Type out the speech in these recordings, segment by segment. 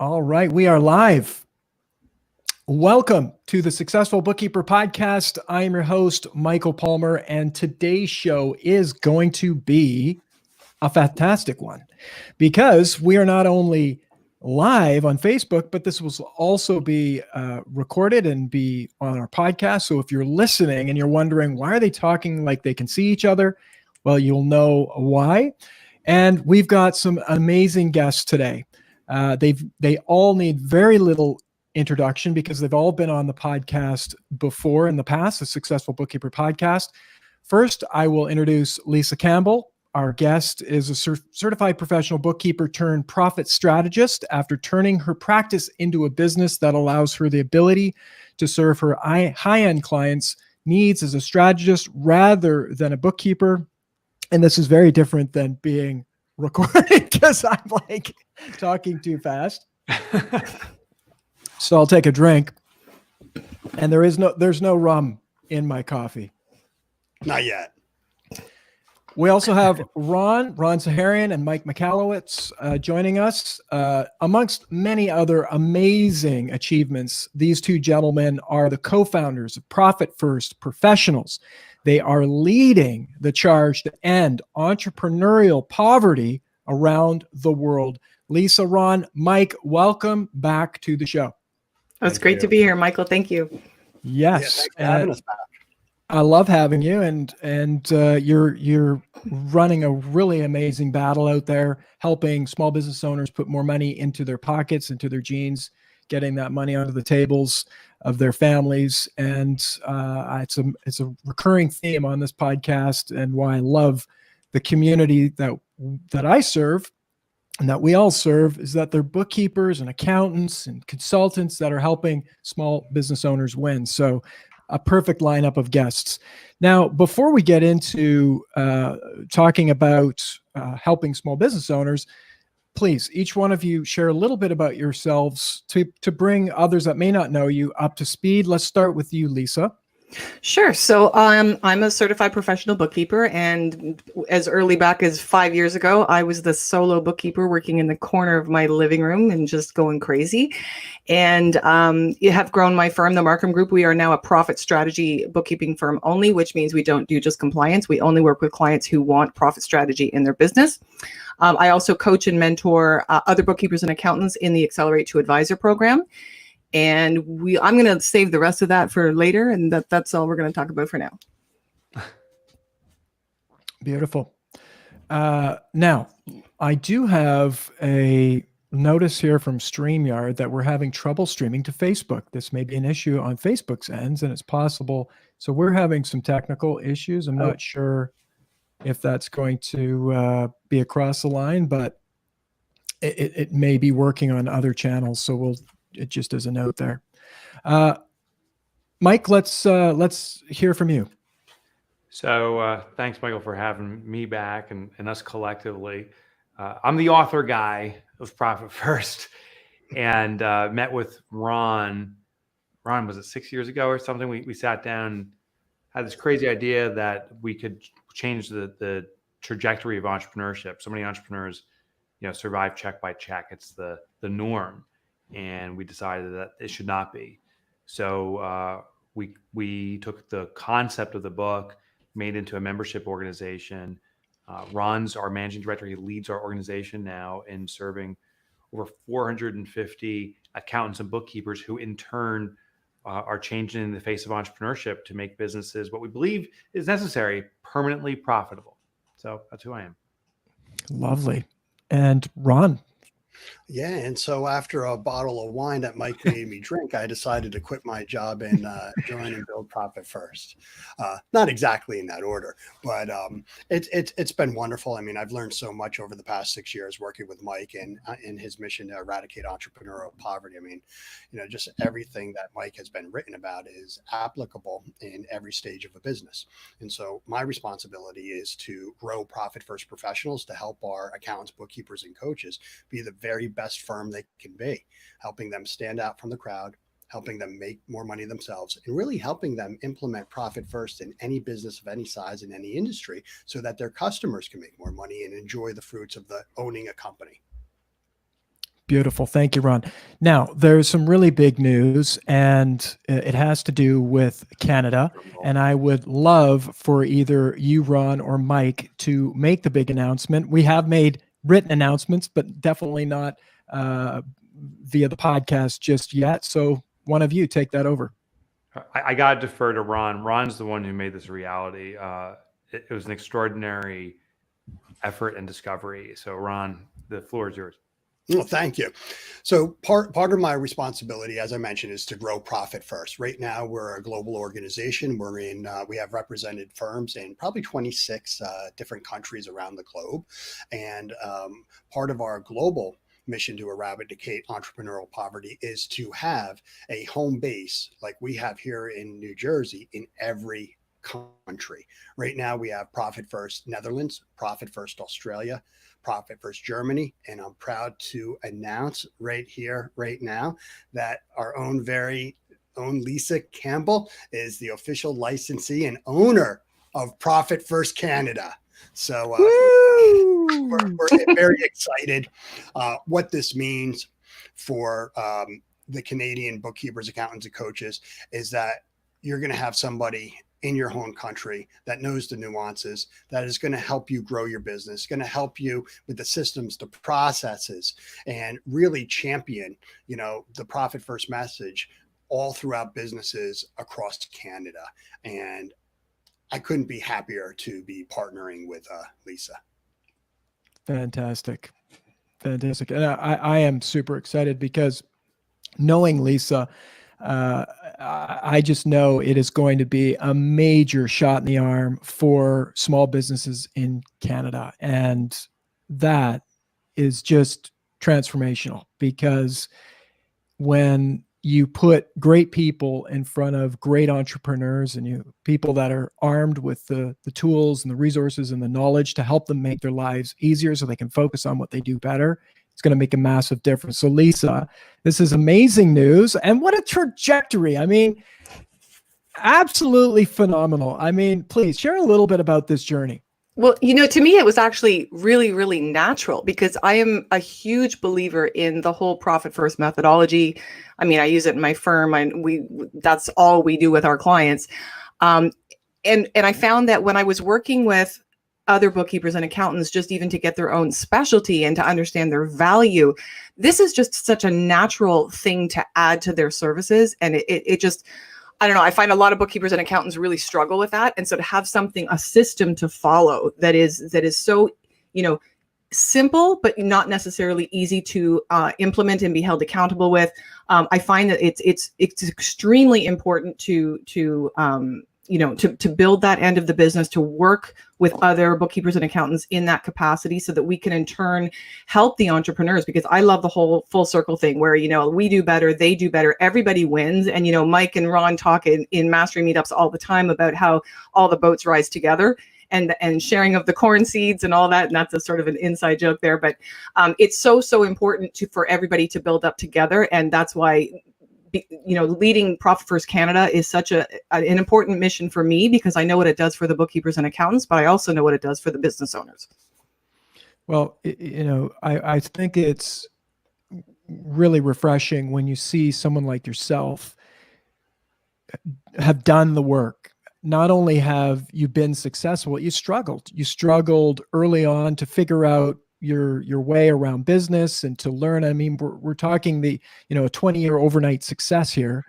All right, we are live. Welcome to the Successful Bookkeeper Podcast. I am your host, Michael Palmer, and today's show is going to be a fantastic one because we are not only live on Facebook, but this will also be recorded and be on our podcast. So if you're listening and you're wondering, why are they talking like they can see each other? Well, you'll know why. And we've got some amazing guests today. They all need very little introduction because they've all been on the podcast before in the past, the Successful Bookkeeper Podcast. First, I will introduce Lisa Campbell. Our guest is a certified professional bookkeeper turned profit strategist after turning her practice into a business that allows her the ability to serve her high-end clients' needs as a strategist rather than a bookkeeper. And this is very different than being recorded because I'm like talking too fast. So I'll take a drink. And there's no rum in my coffee. Not yet. We also have Ron Saharyan and Mike Michalowicz joining us. Amongst many other amazing achievements, these two gentlemen are the co-founders of Profit First Professionals. They are leading the charge to end entrepreneurial poverty around the world. Lisa, Ron, Mike, welcome back to the show. Oh, it's great to be here, Michael. Thank you. Yes, Yeah, thanks for having us back. I love having you, and you're running a really amazing battle out there, helping small business owners put more money into their pockets, into their jeans, getting that money onto the tables of their families. And it's a recurring theme on this podcast, and why I love the community that I serve and that we all serve is that they're bookkeepers and accountants and consultants that are helping small business owners win. So a perfect lineup of guests. Now, before we get into talking about helping small business owners, please, each one of you share a little bit about yourselves to bring others that may not know you up to speed. Let's start with you, Lisa. Sure. So I'm a certified professional bookkeeper, and as early back as 5 years ago, I was the solo bookkeeper working in the corner of my living room and just going crazy. And you have grown my firm, the Markham Group. We are now a profit strategy bookkeeping firm only, which means we don't do just compliance. We only work with clients who want profit strategy in their business. I also coach and mentor other bookkeepers and accountants in the Accelerate to Advisor program. And I'm going to save the rest of that for later. And that's all we're going to talk about for now. Beautiful. Now, I do have a notice here from StreamYard that we're having trouble streaming to Facebook. This may be an issue on Facebook's ends, and it's possible. So we're having some technical issues. I'm not sure if that's going to be across the line, but it may be working on other channels. So it just as a note there. Mike, let's hear from you. So thanks, Michael, for having me back and us collectively. I'm the author guy of Profit First, and met with Ron. Ron, was it 6 years ago or something? We sat down, had this crazy idea that we could change the trajectory of entrepreneurship. So many entrepreneurs, survive check by check. It's the norm. And we decided that it should not be. So we took the concept of the book, made it into a membership organization. Ron's our managing director. He leads our organization now in serving over 450 accountants and bookkeepers who in turn are changing the face of entrepreneurship to make businesses what we believe is necessary, permanently profitable. So that's who I am. Lovely. And Ron. Yeah, and so after a bottle of wine that Mike made me drink, I decided to quit my job and join and build Profit First. Not exactly in that order, but it's been wonderful. I mean, I've learned so much over the past 6 years working with Mike and in his mission to eradicate entrepreneurial poverty. I mean, just everything that Mike has been written about is applicable in every stage of a business. And so my responsibility is to grow Profit First Professionals to help our accountants, bookkeepers, and coaches be the very best firm they can be, helping them stand out from the crowd, helping them make more money themselves, and really helping them implement Profit First in any business of any size in any industry so that their customers can make more money and enjoy the fruits of owning a company. Beautiful. Thank you, Ron. Now, there's some really big news, and it has to do with Canada. And I would love for either you, Ron, or Mike to make the big announcement. We have made written announcements, but definitely not via the podcast just yet. So one of you take that over. I got to defer to Ron. Ron's the one who made this a reality. It was an extraordinary effort and discovery. So Ron, the floor is yours. Well, thank you. So part of my responsibility, as I mentioned, is to grow Profit First. Right now, we're a global organization. We have represented firms in probably 26 different countries around the globe. And part of our global mission to eradicate entrepreneurial poverty is to have a home base like we have here in New Jersey in every country. Right now, we have Profit First Netherlands, Profit First Australia, Profit First Germany, and I'm proud to announce right here, right now, that our very own Lisa Campbell is the official licensee and owner of Profit First Canada. So we're very excited. What this means for the Canadian bookkeepers, accountants, and coaches is that you're going to have somebody in your home country that knows the nuances, that is going to help you grow your business, going to help you with the systems, the processes, and really champion, the Profit First message all throughout businesses across Canada. And I couldn't be happier to be partnering with Lisa. Fantastic. Fantastic. And I am super excited because knowing Lisa, I just know it is going to be a major shot in the arm for small businesses in Canada. And that is just transformational, because when you put great people in front of great entrepreneurs and people that are armed with the tools and the resources and the knowledge to help them make their lives easier so they can focus on what they do better, it's going to make a massive difference. So Lisa, this is amazing news. And what a trajectory. I mean, absolutely phenomenal. I mean, please share a little bit about this journey. Well, to me, it was actually really, really natural, because I am a huge believer in the whole Profit First methodology. I mean, I use it in my firm, and that's all we do with our clients. And I found that when I was working with other bookkeepers and accountants, just even to get their own specialty and to understand their value, this is just such a natural thing to add to their services. And it just, I don't know, I find a lot of bookkeepers and accountants really struggle with that. And so to have a system to follow that is so, simple, but not necessarily easy to implement and be held accountable with, I find that it's extremely important to build that end of the business, to work with other bookkeepers and accountants in that capacity, so that we can in turn help the entrepreneurs. Because I love the whole full circle thing where, we do better, they do better, everybody wins. And, Mike and Ron talk in mastery meetups all the time about how all the boats rise together, and sharing of the corn seeds and all that. And that's a sort of an inside joke there, but it's so important for everybody to build up together. And that's why leading Profit First Canada is such an important mission for me, because I know what it does for the bookkeepers and accountants, but I also know what it does for the business owners. Well, I think it's really refreshing when you see someone like yourself have done the work. Not only have you been successful, you struggled early on to figure out your way around business and to learn. I mean, we're talking a 20-year overnight success here,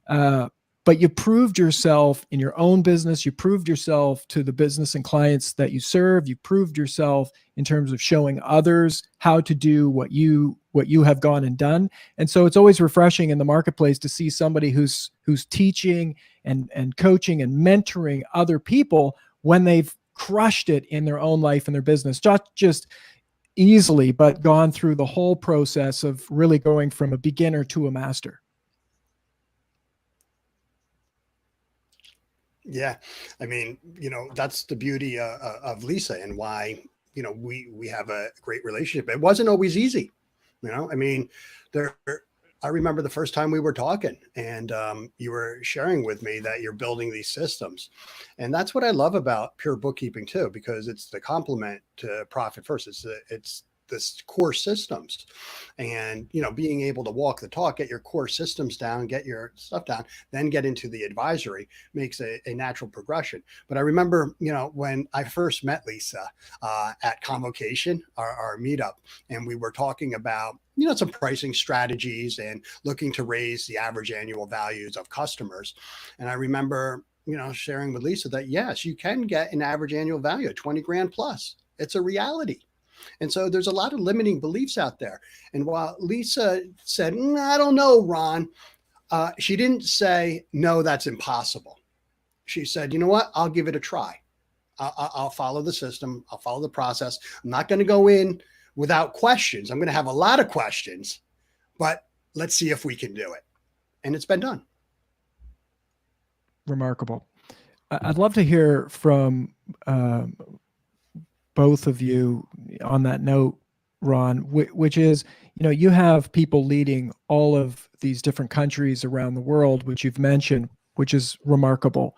but you proved yourself in your own business. You proved yourself to the business and clients that you serve. You proved yourself in terms of showing others how to do what you have gone and done. And so it's always refreshing in the marketplace to see somebody who's teaching and coaching and mentoring other people when they've crushed it in their own life and their business, not just easily, but gone through the whole process of really going from a beginner to a master. Yeah. I mean, that's the beauty of Lisa, and why, we have a great relationship. It wasn't always easy. I mean, I remember the first time we were talking, and you were sharing with me that you're building these systems. And that's what I love about pure bookkeeping too, because it's the complement to Profit First. It's this core systems, and being able to walk the talk, get your core systems down, get your stuff down, then get into the advisory makes a natural progression. But I remember when I first met Lisa at Convocation, our meetup, and we were talking about some pricing strategies and looking to raise the average annual values of customers. And I remember sharing with Lisa that yes, you can get an average annual value of 20 grand plus. It's a reality. And so there's a lot of limiting beliefs out there. And while Lisa said, I don't know, Ron, she didn't say, no, that's impossible. She said, you know what? I'll give it a try. I'll follow the system. I'll follow the process. I'm not going to go in without questions. I'm going to have a lot of questions, but let's see if we can do it. And it's been done. Remarkable. I'd love to hear from both of you on that note, Ron, which is, you have people leading all of these different countries around the world, which you've mentioned, which is remarkable.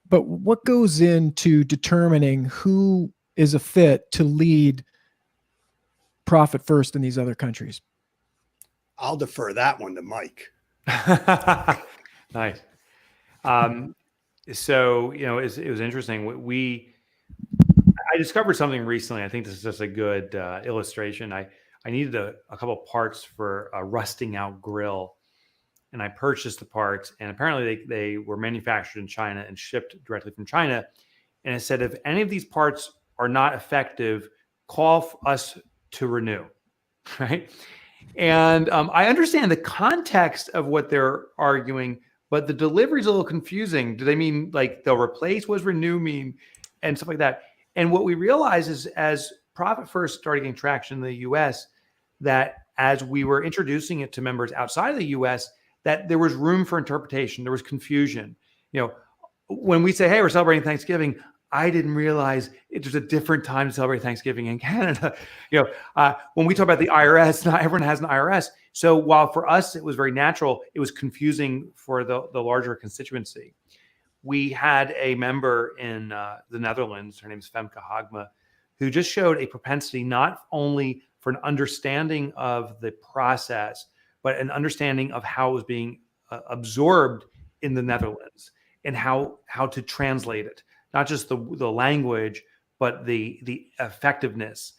But what goes into determining who is a fit to lead Profit First in these other countries? I'll defer that one to Mike. Nice. So, it was interesting. I discovered something recently. I think this is just a good illustration. I needed a couple parts for a rusting out grill, and I purchased the parts, and apparently they were manufactured in China and shipped directly from China. And it said, if any of these parts are not effective, call us to renew, right? And I understand the context of what they're arguing, but the delivery is a little confusing. Do they mean like they'll replace? What does renew mean? And stuff like that. And what we realize is, as Profit First started getting traction in the US, that as we were introducing it to members outside of the US, that there was room for interpretation. There was confusion. When we say, hey, we're celebrating Thanksgiving, I didn't realize there's a different time to celebrate Thanksgiving in Canada. When we talk about the IRS, not everyone has an IRS. So while for us it was very natural, it was confusing for the larger constituency. We had a member in the Netherlands, her name is Femke Hagma, who just showed a propensity not only for an understanding of the process, but an understanding of how it was being absorbed in the Netherlands and how to translate it. Not just the language, but the effectiveness.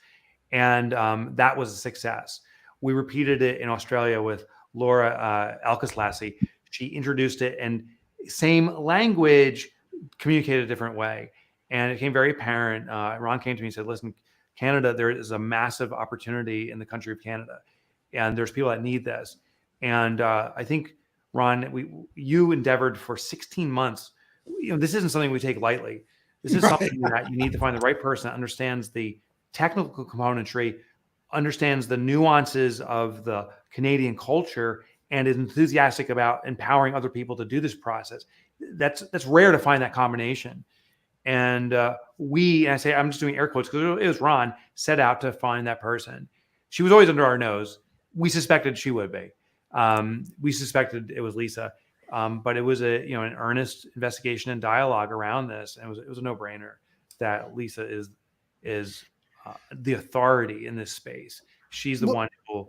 And that was a success. We repeated it in Australia with Laura Alcaslassi. She introduced it, and same language, communicated a different way. And it became very apparent. Ron came to me and said, listen, Canada, there is a massive opportunity in the country of Canada. And there's people that need this. And I think, Ron, you endeavored for 16 months. This isn't something we take lightly. This is something that you need to find the right person that understands the technical componentry, understands the nuances of the Canadian culture, and is enthusiastic about empowering other people to do this process. That's rare to find that combination. And and I say, I'm just doing air quotes because it was Ron, set out to find that person. She was always under our nose. We suspected she would be. We suspected it was Lisa. But it was an earnest investigation and dialogue around this, and it was a no-brainer that Lisa is the authority in this space. She's the one who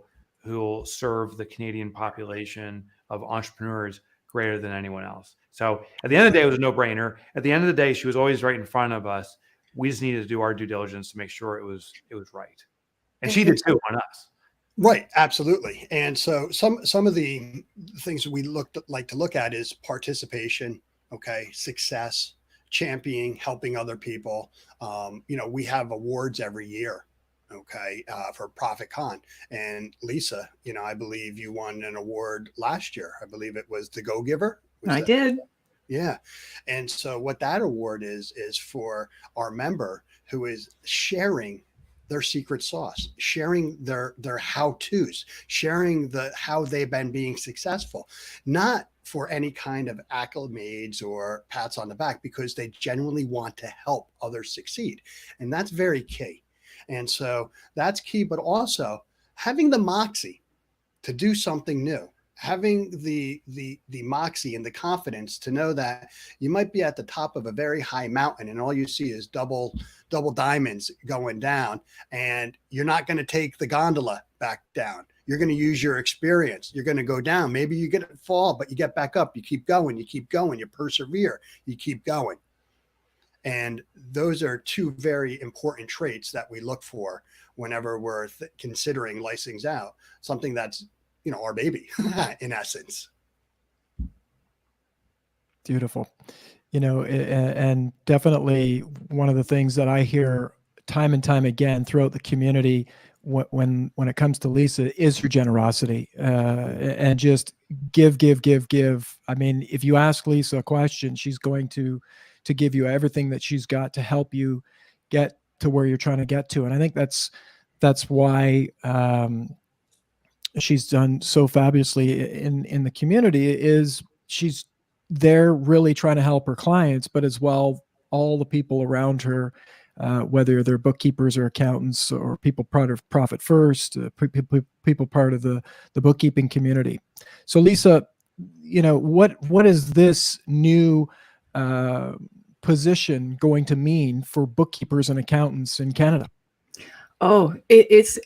will serve the Canadian population of entrepreneurs greater than anyone else. So at the end of the day, it was a no-brainer. At the end of the day, she was always right in front of us. We just needed to do our due diligence to make sure it was right, and she did too on us. Right, absolutely. And so some of the things we like to look at is participation, success, championing, helping other people. We have awards every year, for ProfitCon. And Lisa, I believe you won an award last year. I believe it was the Go Giver. I did. Yeah. And so what that award is for our member who is sharing their secret sauce, sharing their how-tos, sharing how they've been being successful, not for any kind of acclamations or pats on the back, because they genuinely want to help others succeed. And that's very key. And so that's key, but also having the moxie to do something new having the moxie and the confidence to know that you might be at the top of a very high mountain and all you see is double diamonds going down, and you're not going to take the gondola back down. You're going to use your experience. You're going to go down. Maybe you get a fall, but you get back up. You keep going. You persevere. You keep going. And those are two very important traits that we look for whenever we're considering licensing out something that's, our baby in essence. Beautiful. And definitely one of the things that I hear time and time again throughout the community when it comes to Lisa is her generosity, and just give. I mean, if you ask Lisa a question, she's going to give you everything that she's got to help you get to where you're trying to get to. And I think that's why she's done so fabulously in the community, is she's there really trying to help her clients, but as well, all the people around her, whether they're bookkeepers or accountants or people part of Profit First, people part of the bookkeeping community. So Lisa, what is this new position going to mean for bookkeepers and accountants in Canada? Oh, it's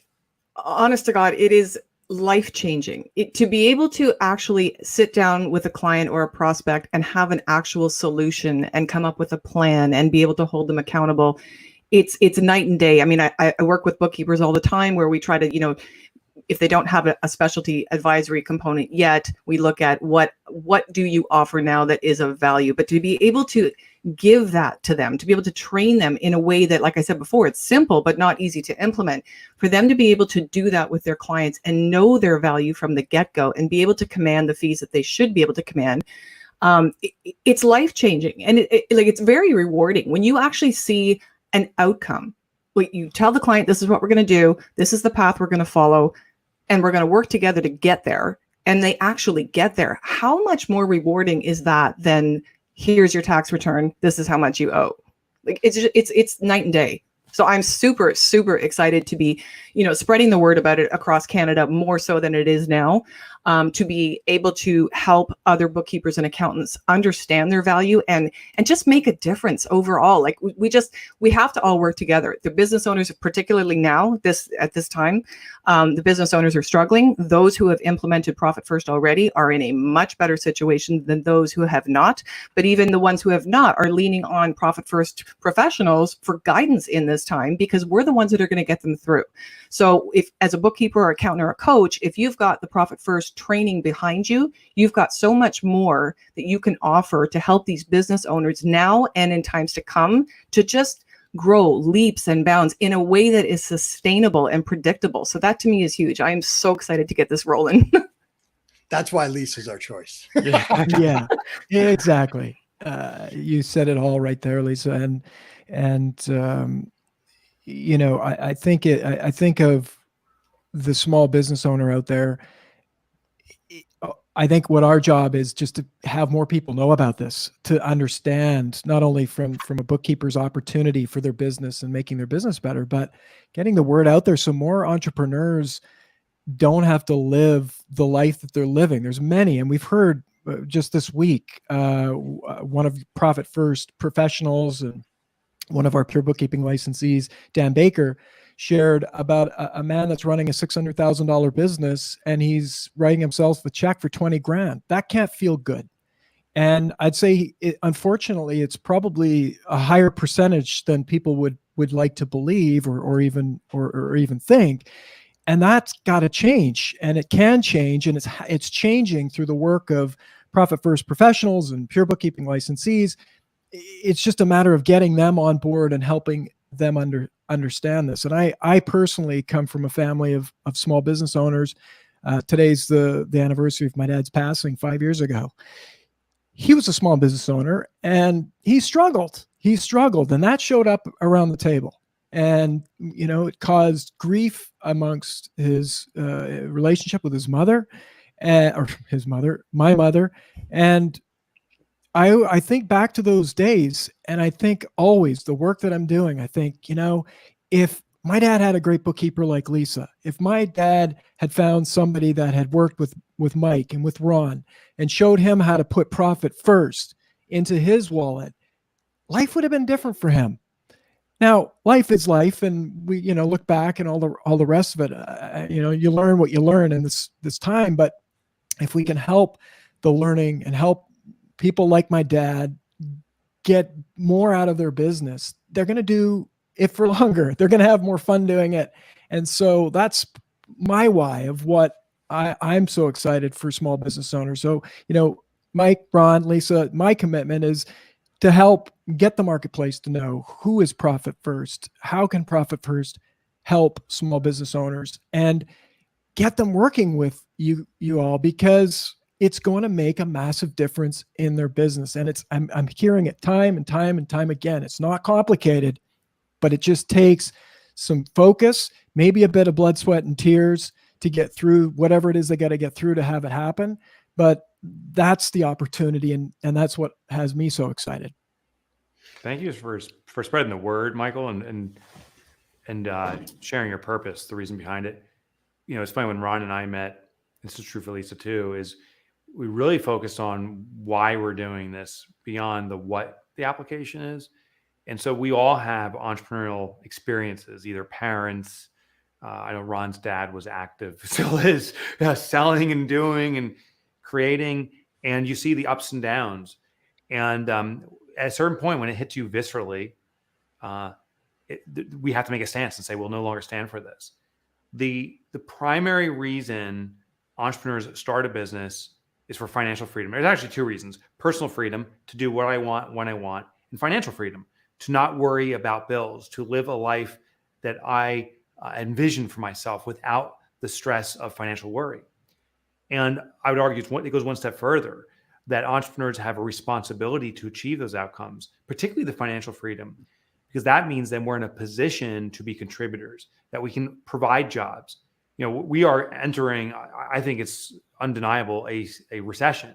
honest to God, it is life-changing. To be able to actually sit down with a client or a prospect and have an actual solution and come up with a plan and be able to hold them accountable, it's night and day. I mean, I work with bookkeepers all the time where we try to, if they don't have a specialty advisory component yet, we look at what do you offer now that is of value. But to be able to give that to them, to be able to train them in a way that, like I said before, it's simple but not easy to implement, for them to be able to do that with their clients and know their value from the get-go and be able to command the fees that they should be able to command, it's life-changing. And it's very rewarding when you actually see an outcome. Like, you tell the client, this is what we're going to do, this is the path we're going to follow, and we're going to work together to get there, and they actually get there. How much more rewarding is that than, here's your tax return, this is how much you owe? Like, it's night and day. So I'm super, super excited to be, spreading the word about it across Canada more so than it is now, to be able to help other bookkeepers and accountants understand their value and just make a difference overall. Like, we have to all work together. The business owners, particularly now, at this time, the business owners are struggling. Those who have implemented Profit First already are in a much better situation than those who have not. But even the ones who have not are leaning on Profit First professionals for guidance in this time, because we're the ones that are going to get them through. So if, as a bookkeeper or accountant or a coach, if you've got the Profit First training behind you, you've got so much more that you can offer to help these business owners now and in times to come to just grow leaps and bounds in a way that is sustainable and predictable. So that to me is huge. I am so excited to get this rolling. That's why Lisa's our choice. Yeah, exactly. You said it all right there, Lisa. And I think of the small business owner out there. I think what our job is just to have more people know about this, to understand not only from a bookkeeper's opportunity for their business and making their business better, but getting the word out there so more entrepreneurs don't have to live the life that they're living. There's many, and we've heard just this week, one of Profit First professionals and one of our pure bookkeeping licensees, Dan Baker, shared about a man that's running a $600,000 business, and he's writing himself a check for 20 grand. That can't feel good. And I'd say, unfortunately, it's probably a higher percentage than people would like to believe or even think. And that's got to change, and it can change, and it's changing through the work of Profit First professionals and pure bookkeeping licensees. It's just a matter of getting them on board and helping them understand this. And I personally come from a family of small business owners. Today's the anniversary of my dad's passing 5 years ago. He was a small business owner, and he struggled, and that showed up around the table. And, it caused grief amongst his relationship with his mother, my mother. And I think back to those days, and I think always the work that I'm doing, I think, if my dad had a great bookkeeper like Lisa. If my dad had found somebody that had worked with Mike and with Ron and showed him how to put profit first into his wallet, life would have been different for him. Now, life is life, and we, look back and all the rest of it. You learn what you learn in this time. But if we can help the learning and help people like my dad get more out of their business, they're going to do it for longer. They're going to have more fun doing it. And so that's my why of what I'm so excited for small business owners. So, Mike, Ron, Lisa, my commitment is to help get the marketplace to know who is Profit First, how can Profit First help small business owners, and get them working with you all, because it's going to make a massive difference in their business. And I'm hearing it time and time and time again. It's not complicated, but it just takes some focus, maybe a bit of blood, sweat, and tears to get through whatever it is they got to get through to have it happen. But that's the opportunity, and that's what has me so excited. Thank you for spreading the word, Michael, and sharing your purpose, the reason behind it. It's funny, when Ron and I met, this is true for Lisa too, is we really focused on why we're doing this beyond what the application is. And so we all have entrepreneurial experiences, either parents. I know Ron's dad was active, still is, selling and doing and creating, and you see the ups and downs. And at a certain point, when it hits you viscerally, we have to make a stance and say, we'll no longer stand for this. The primary reason entrepreneurs start a business is for financial freedom. There's actually two reasons: personal freedom to do what I want when I want, and financial freedom to not worry about bills, to live a life that I envision for myself without the stress of financial worry. And I would argue it goes one step further, that entrepreneurs have a responsibility to achieve those outcomes, particularly the financial freedom, because that means then we're in a position to be contributors, that we can provide jobs. We are entering, I think it's undeniable, a recession,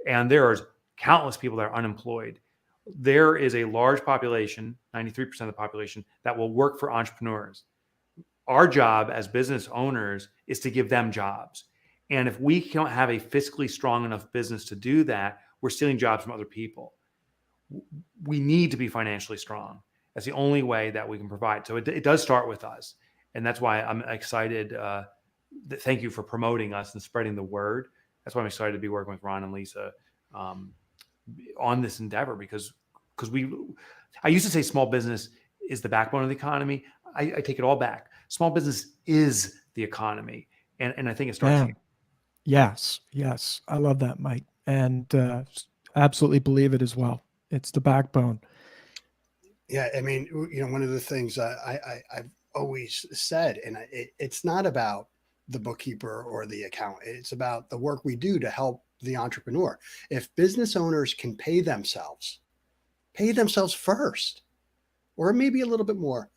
and there are countless people that are unemployed. There is a large population, 93% of the population, that will work for entrepreneurs. Our job as business owners is to give them jobs. And if we don't have a fiscally strong enough business to do that, we're stealing jobs from other people. We need to be financially strong. That's the only way that we can provide. So it does start with us. And that's why I'm excited. Thank you for promoting us and spreading the word. That's why I'm excited to be working with Ron and Lisa on this endeavor, because I used to say small business is the backbone of the economy. I take it all back. Small business is the economy. And I think it starts here. Yes. I love that, Mike. And absolutely believe it as well. It's the backbone. Yeah. I mean, one of the things I've always said, and it's not about the bookkeeper or the accountant. It's about the work we do to help the entrepreneur. If business owners can pay themselves first, or maybe a little bit more,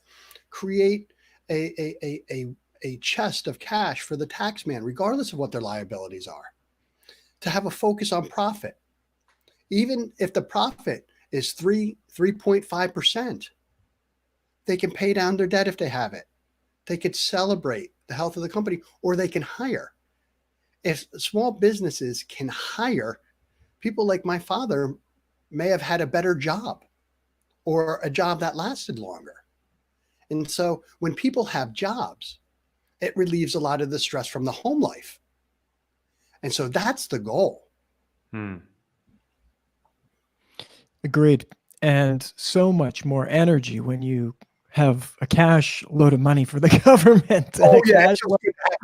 create a chest of cash for the tax man, regardless of what their liabilities are, to have a focus on profit. Even if the profit is 3.5%, they can pay down their debt if they have it. They could celebrate the health of the company, or they can hire. If small businesses can hire, people like my father may have had a better job, or a job that lasted longer. And so when people have jobs, it relieves a lot of the stress from the home life. And so that's the goal. Agreed. And so much more energy when you have a cash load of money for the government.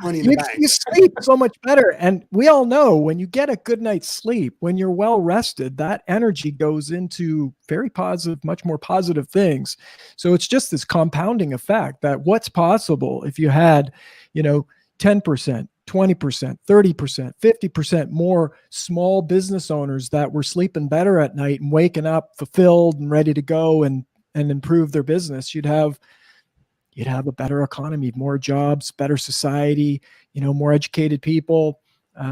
You sleep so much better. And we all know when you get a good night's sleep, when you're well rested, that energy goes into very positive, much more positive things. So it's just this compounding effect that what's possible if you had, 10%, 20%, 30%, 50% more small business owners that were sleeping better at night and waking up fulfilled and ready to go and improve their business. You'd have a better economy, more jobs, better society, more educated people,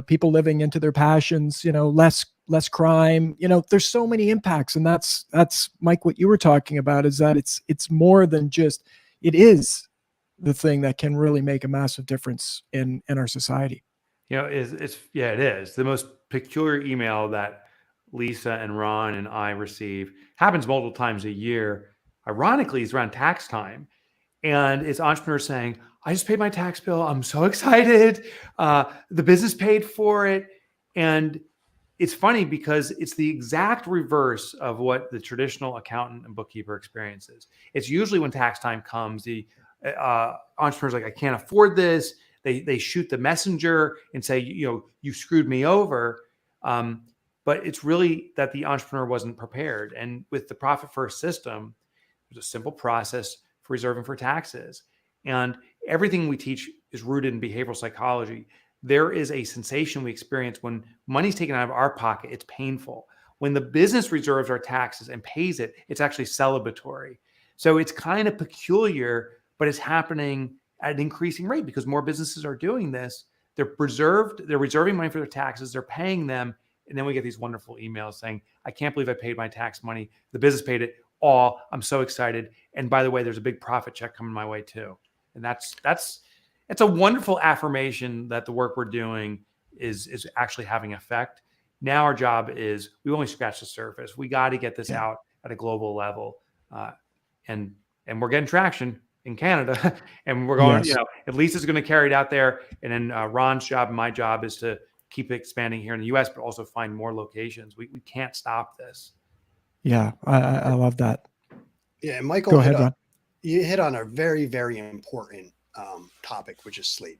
people living into their passions, less crime. There's so many impacts. And that's Mike, what you were talking about is that it's more than just, it is the thing that can really make a massive difference in our society. You know, it is the most peculiar email that Lisa and Ron and I receive. Happens multiple times a year. Ironically, it's around tax time, and it's entrepreneurs saying, "I just paid my tax bill. I'm so excited. The business paid for it," and it's funny because it's the exact reverse of what the traditional accountant and bookkeeper experiences. It's usually when tax time comes, the entrepreneur's like, "I can't afford this." They shoot the messenger and say, you screwed me over. But it's really that the entrepreneur wasn't prepared. And with the Profit First system, there's a simple process for reserving for taxes. And everything we teach is rooted in behavioral psychology. There is a sensation we experience when money's taken out of our pocket. It's painful. When the business reserves our taxes and pays it, it's actually celebratory. So it's kind of peculiar, but it's happening at an increasing rate because more businesses are doing this. They're reserving money for their taxes, they're paying them. And then we get these wonderful emails saying, "I can't believe I paid my tax money. The business paid it all. I'm so excited. And by the way, there's a big profit check coming my way too." And that's a wonderful affirmation that the work we're doing is actually having effect. Now our job is, we've only scratched the surface. We got to get this out at a global level. And we're getting traction in Canada, and we're going, at least it's going to carry it out there. And then Ron's job and my job is to keep expanding here in the US, but also find more locations. We can't stop this. Yeah, I love that. Yeah, and Michael, go ahead, Ron. You hit on a very, very important topic, which is sleep.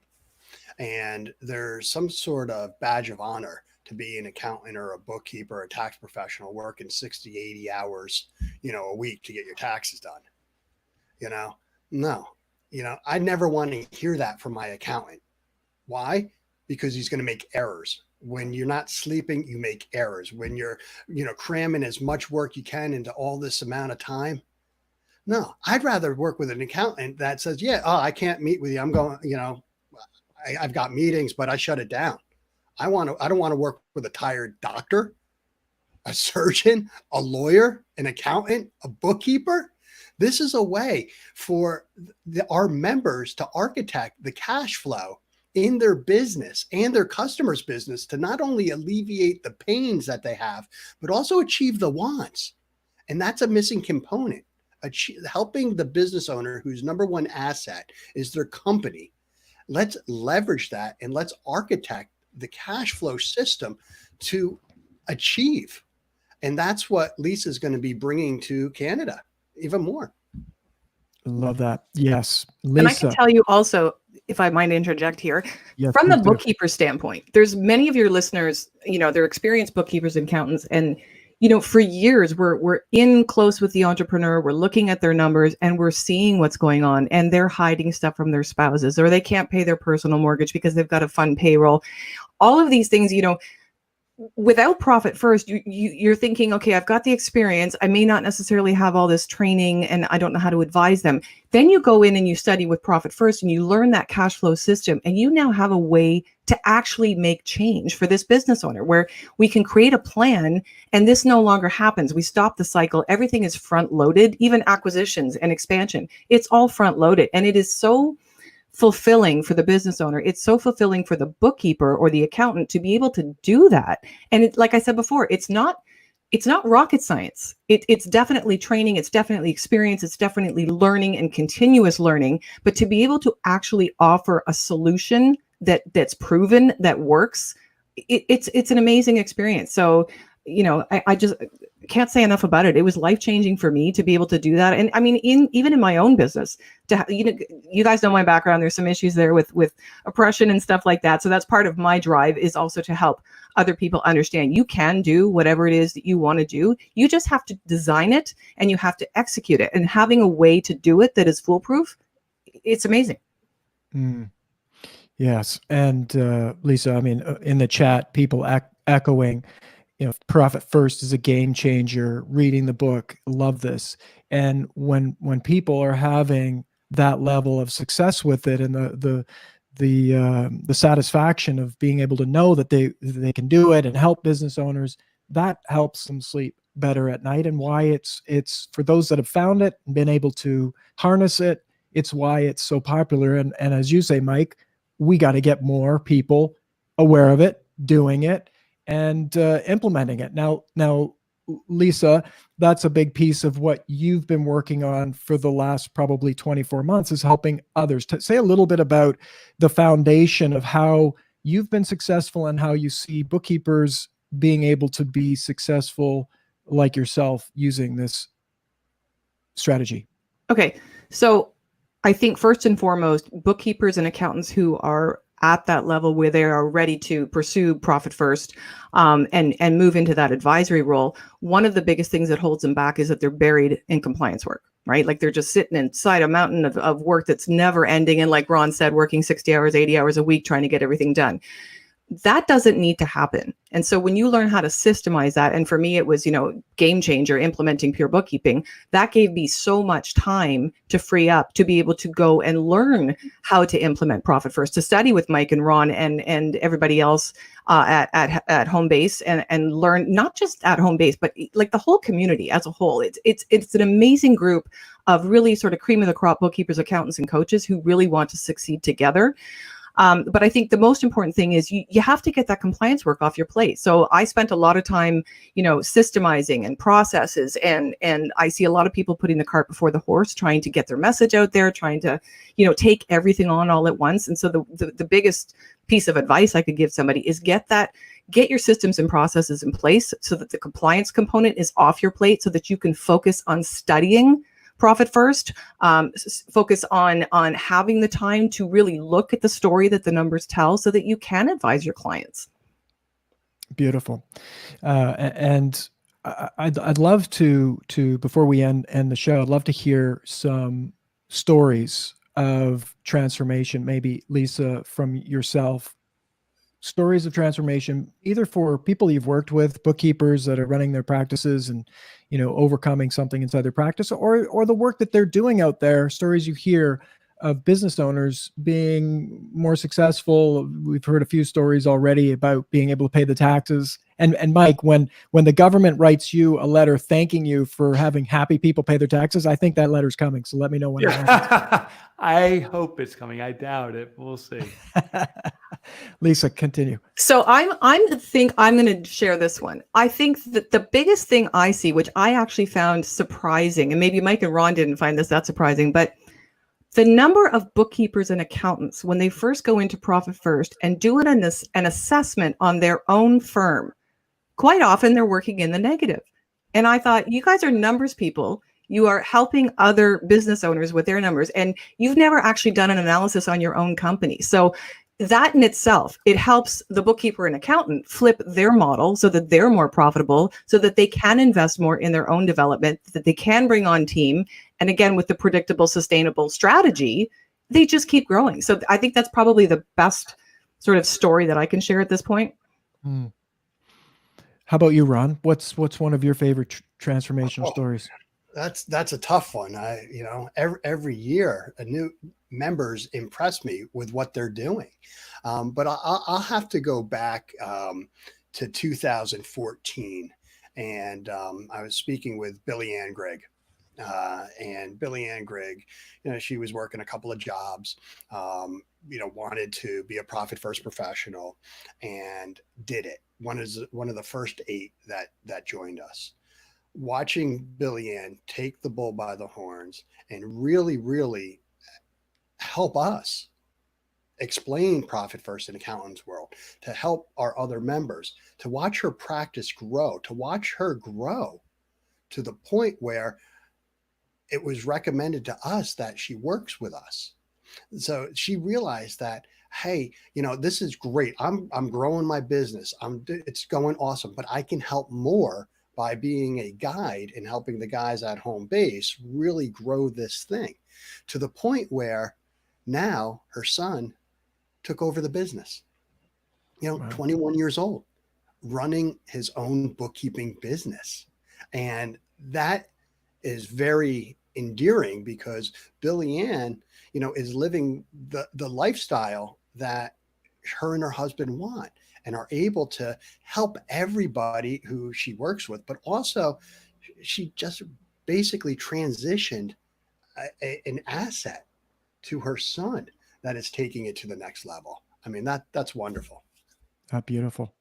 And there's some sort of badge of honor to be an accountant or a bookkeeper or a tax professional working 60, 80 hours, a week to get your taxes done. No, I never want to hear that from my accountant. Why? Because he's going to make errors. When you're not sleeping, you make errors. When you're, cramming as much work you can into all this amount of time. No, I'd rather work with an accountant that says, I can't meet with you. I'm going, I've got meetings, but I shut it down. I don't want to work with a tired doctor, a surgeon, a lawyer, an accountant, a bookkeeper. This is a way for our members to architect the cash flow in their business and their customers' business to not only alleviate the pains that they have, but also achieve the wants. And that's a missing component. Helping the business owner whose number one asset is their company. Let's leverage that and let's architect the cash flow system to achieve. And that's what Lisa's going to be bringing to Canada even more. Love that. Yes. Lisa. And I can tell you also, if I might interject here, from the bookkeeper standpoint, there's many of your listeners, they're experienced bookkeepers and accountants. And, for years, we're in close with the entrepreneur. We're looking at their numbers and we're seeing what's going on. And they're hiding stuff from their spouses, or they can't pay their personal mortgage because they've got to fund payroll. All of these things, without Profit First, you're thinking, okay, I've got the experience. I may not necessarily have all this training and I don't know how to advise them. Then you go in and you study with Profit First and you learn that cash flow system, and you now have a way to actually make change for this business owner where we can create a plan and this no longer happens. We stop the cycle. Everything is front loaded, even acquisitions and expansion. It's all front loaded, and it is so fulfilling for the business owner. It's so fulfilling for the bookkeeper or the accountant to be able to do that. And like I said before, it's not rocket science. It's definitely training. It's definitely experience. It's definitely learning and continuous learning. But to be able to actually offer a solution that's proven, that works, it's an amazing experience. So, I just can't say enough about it. It was life-changing for me to be able to do that. And I mean, even in my own business, you guys know my background. There's some issues there with oppression and stuff like that. So that's part of my drive, is also to help other people understand you can do whatever it is that you want to do. You just have to design it and you have to execute it. And having a way to do it that is foolproof, it's amazing. Yes. And Lisa, I mean, in the chat, people echoing, Profit First is a game changer. Reading the book, love this. And when people are having that level of success with it, and the satisfaction of being able to know that they can do it and help business owners, that helps them sleep better at night. And why it's for those that have found it and been able to harness it, It's why it's so popular. And as you say, Mike, we got to get more people aware of it, doing it, and implementing it. Now, Lisa, that's a big piece of what you've been working on for the last probably 24 months, is helping others. To say a little bit about the foundation of how you've been successful and how you see bookkeepers being able to be successful like yourself using this strategy. Okay. So I think first and foremost, bookkeepers and accountants who are at that level where they are ready to pursue profit first, and move into that advisory role, one of the biggest things that holds them back is that they're buried in compliance work, right? Like they're just sitting inside a mountain of work that's never ending. And like Ron said, working 60 hours, 80 hours a week, trying to get everything done. That doesn't need to happen. And so when you learn how to systemize that, and for me, it was, game changer, implementing pure bookkeeping, that gave me so much time to free up to be able to go and learn how to implement profit first, to study with Mike and Ron and everybody else at home base, and learn not just at home base, but like the whole community as a whole. It's an amazing group of really sort of cream of the crop bookkeepers, accountants, and coaches who really want to succeed together. But I think the most important thing is you have to get that compliance work off your plate. So I spent a lot of time, systemizing and processes, and I see a lot of people putting the cart before the horse, trying to get their message out there, trying to, take everything on all at once. And so the biggest piece of advice I could give somebody is get your systems and processes in place so that the compliance component is off your plate, so that you can focus on studying profit first, focus on having the time to really look at the story that the numbers tell so that you can advise your clients. Beautiful. And I'd love to before we end the show, I'd love to hear some stories of transformation, maybe Lisa, from yourself, stories of transformation, either for people you've worked with, bookkeepers that are running their practices and, overcoming something inside their practice, or the work that they're doing out there, stories you hear of business owners being more successful. We've heard a few stories already about being able to pay the taxes. And Mike, when the government writes you a letter thanking you for having happy people pay their taxes, I think that letter's coming. So let me know when it happens. I hope it's coming. I doubt it. We'll see. Lisa, continue. So I'm going to share this one. I think that the biggest thing I see, which I actually found surprising, and maybe Mike and Ron didn't find this that surprising, but the number of bookkeepers and accountants, when they first go into Profit First and do an assessment on their own firm, quite often they're working in the negative. And I thought, you guys are numbers people. You are helping other business owners with their numbers, and you've never actually done an analysis on your own company. So that in itself, it helps the bookkeeper and accountant flip their model so that they're more profitable, so that they can invest more in their own development, that they can bring on team. And again, with the predictable, sustainable strategy, they just keep growing. So I think that's probably the best sort of story that I can share at this point. How about you, Ron? What's one of your favorite transformational stories? That's a tough one. Every year, new members impress me with what they're doing. But I'll have to go back to 2014, and I was speaking with Billy Ann Grigg. And Billy Ann Grigg, she was working a couple of jobs, wanted to be a profit first professional, and did it. One of the first 8 that joined us. Watching Billy Ann take the bull by the horns and really, really help us explain Profit First in accountants world, to help our other members, to watch her practice grow, to watch her grow to the point where it was recommended to us that she works with us. So she realized that, hey, this is great. I'm growing my business. It's going awesome, but I can help more by being a guide and helping the guys at home base really grow this thing, to the point where now her son took over the business. Wow. 21 years old, running his own bookkeeping business. And that is very endearing, because Billy Ann, is living the lifestyle that her and her husband want, and are able to help everybody who she works with. But also, she just basically transitioned an asset to her son that is taking it to the next level. I mean, that's wonderful. Beautiful,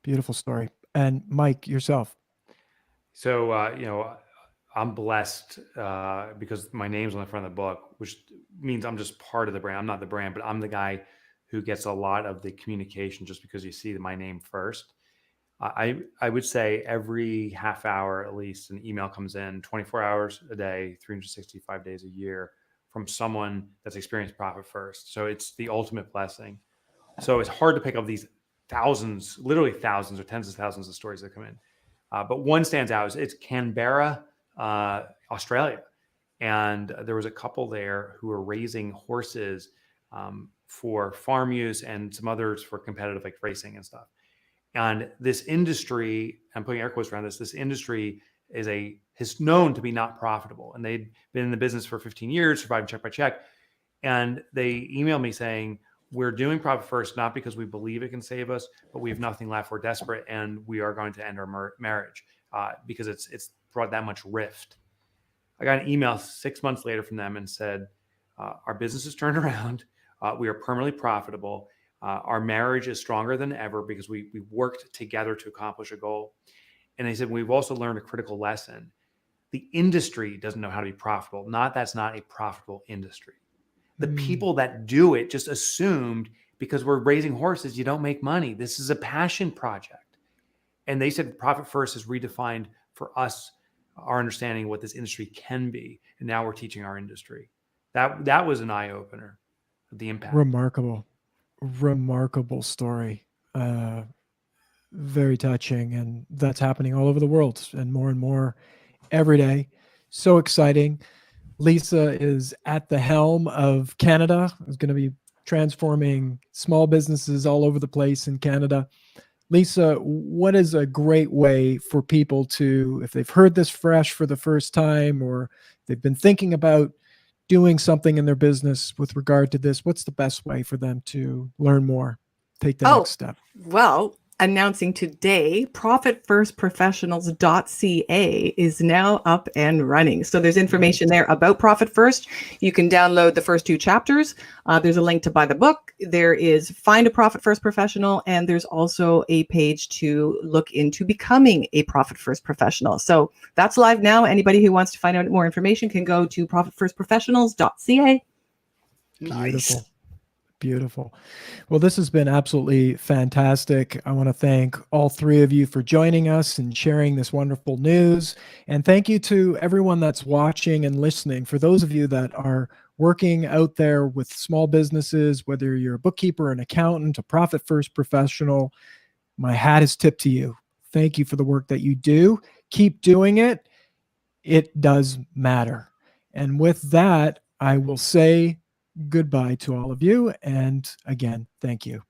beautiful story. And Mike, yourself. So, I'm blessed because my name's on the front of the book, which means I'm just part of the brand. I'm not the brand, but I'm the guy who gets a lot of the communication just because you see my name first. I would say every half hour, at least, an email comes in 24 hours a day, 365 days a year from someone that's experienced Profit First. So it's the ultimate blessing. So it's hard to pick up these thousands, literally thousands or tens of thousands of stories that come in. But one stands out. It's Canberra, Australia. And there was a couple there who were raising horses for farm use and some others for competitive like racing and stuff. And this industry, I'm putting air quotes around this industry is known to be not profitable. And they'd been in the business for 15 years, surviving check by check. And they emailed me saying, we're doing Profit First, not because we believe it can save us, but we have nothing left. We're desperate, and we are going to end our marriage because it's brought that much rift. I got an email 6 months later from them and said, our business has turned around. We are permanently profitable. Our marriage is stronger than ever because we worked together to accomplish a goal. And they said, we've also learned a critical lesson. The industry doesn't know how to be profitable. That's not a profitable industry. The people that do it just assumed because we're raising horses, you don't make money. This is a passion project. And they said Profit First has redefined for us our understanding of what this industry can be. And now we're teaching our industry. That was an eye opener, the impact. Remarkable story. Very touching. And that's happening all over the world and more every day. So exciting. Lisa is at the helm of Canada, is going to be transforming small businesses all over the place in Canada. Lisa, what is a great way for people to, if they've heard this fresh for the first time, or they've been thinking about doing something in their business with regard to this, what's the best way for them to learn more, take the next step? Well, announcing today, profitfirstprofessionals.ca is now up and running. So there's information there about Profit First. You can download the first 2 chapters. There's a link to buy the book. There is Find a Profit First Professional. And there's also a page to look into becoming a Profit First Professional. So that's live now. Anybody who wants to find out more information can go to profitfirstprofessionals.ca. Nice. Beautiful. Well, this has been absolutely fantastic. I want to thank all 3 of you for joining us and sharing this wonderful news. And thank you to everyone that's watching and listening. For those of you that are working out there with small businesses, whether you're a bookkeeper, an accountant, a Profit First professional, my hat is tipped to you. Thank you for the work that you do. Keep doing it. It does matter. And with that, I will say goodbye to all of you. And again, thank you.